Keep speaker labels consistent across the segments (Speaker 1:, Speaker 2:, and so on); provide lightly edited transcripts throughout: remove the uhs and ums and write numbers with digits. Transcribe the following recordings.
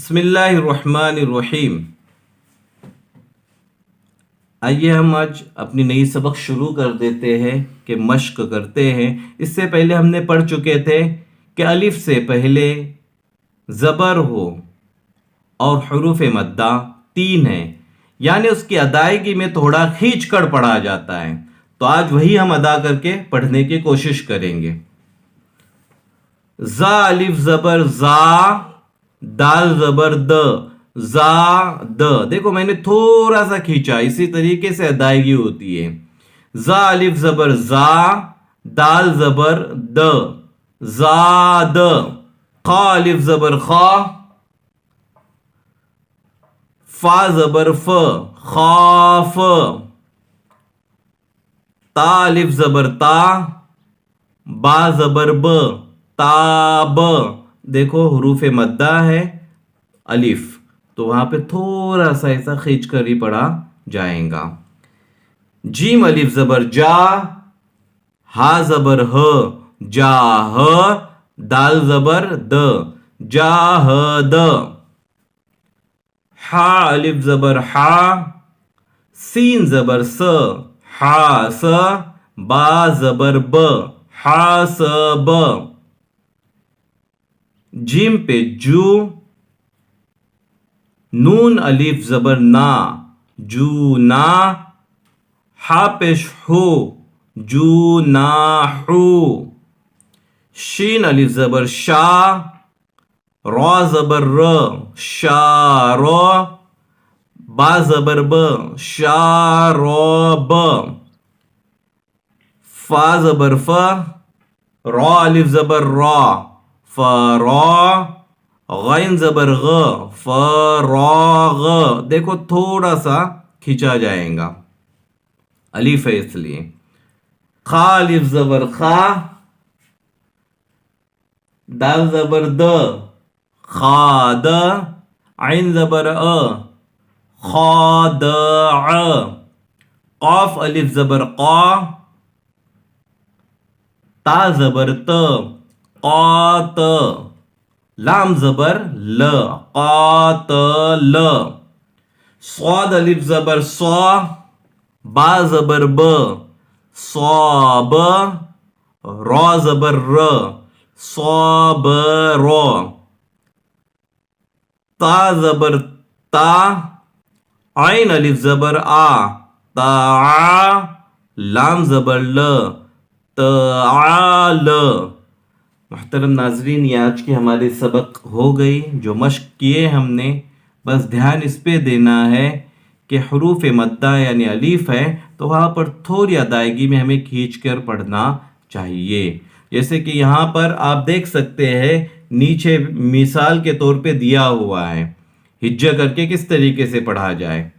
Speaker 1: بسم اللہ الرحمن الرحیم۔ آئیے ہم آج اپنی نئی سبق شروع کر دیتے ہیں کہ مشق کرتے ہیں۔ اس سے پہلے ہم نے پڑھ چکے تھے کہ الف سے پہلے زبر ہو اور حروف مدہ 3 ہیں، یعنی اس کی ادائیگی میں تھوڑا کھینچ کر پڑھا جاتا ہے۔ تو آج وہی ہم ادا کر کے پڑھنے کی کوشش کریں گے۔ زا الف زبر زا، دال زبر د، زا د۔ دیکھو میں نے تھوڑا سا کھینچا، اسی طریقے سے ادائیگی ہوتی ہے۔ زا الف زبر زا، دال زبر د، زاد۔ خا الف زبر خا، فا زبر ف، خاف۔ تا الف زبر تا، با زبر ب، تاب۔ دیکھو حروف مدہ ہے الف، تو وہاں پہ تھوڑا سا ایسا کھینچ کر ہی پڑھا جائے گا۔ جیم الف زبر جا، ہا زبر ہ، جاہ۔ دال زبر د، جاہد۔ حا الف زبر حا، سین زبر س، حاس۔ با زبر ب، حاسب۔ جیم پہ جو، نون الف زبر نا، جونا۔ ہا پیش ہو، جوناحو۔ شین الف زبر شا، را زبر ر، شار۔ با زبر ب، شارب۔ فا زبر ف، را الف زبر را، فرا۔ غین زبر غ، فراغ۔ دیکھو تھوڑا سا کھینچا جائے گا، الف ہے اس لیے۔ خا الف زبر خا، دال زبر د، خاد۔ عین زبر ا، خادع۔ قاف الف زبر قا، تا زبر ت، قات۔ لام زبر ل، قاتل۔ صاد الف زبر صا، با زبر ب، صاب۔ را زبر ر، صابر۔ تا زبر تا، عین الف زبر آ، تاع۔ لام زبر ل، تعال۔ محترم ناظرین، یہ آج کی ہماری سبق ہو گئی جو مشق کیے ہم نے۔ بس دھیان اس پہ دینا ہے کہ حروف مدہ یعنی الف ہے تو وہاں پر تھوڑی ادائیگی میں ہمیں کھینچ کر پڑھنا چاہیے۔ جیسے کہ یہاں پر آپ دیکھ سکتے ہیں نیچے مثال کے طور پہ دیا ہوا ہے، ہجا کر کے کس طریقے سے پڑھا جائے۔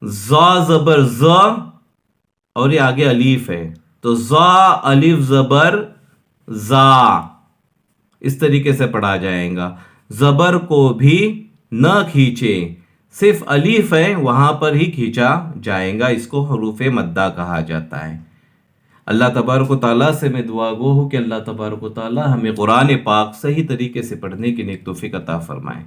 Speaker 1: زا زبر ز، اور یہ آگے الف ہے تو زا الف زبر زا، اس طریقے سے پڑھا جائے گا۔ زبر کو بھی نہ کھینچے، صرف الف ہے وہاں پر ہی کھینچا جائے گا، اس کو حروف مدہ کہا جاتا ہے۔ اللہ تبارک و تعالیٰ سے میں دعا گو ہوں کہ اللہ تبارک و تعالیٰ ہمیں قرآن پاک صحیح طریقے سے پڑھنے کی نیک توفیق عطا فرمائے۔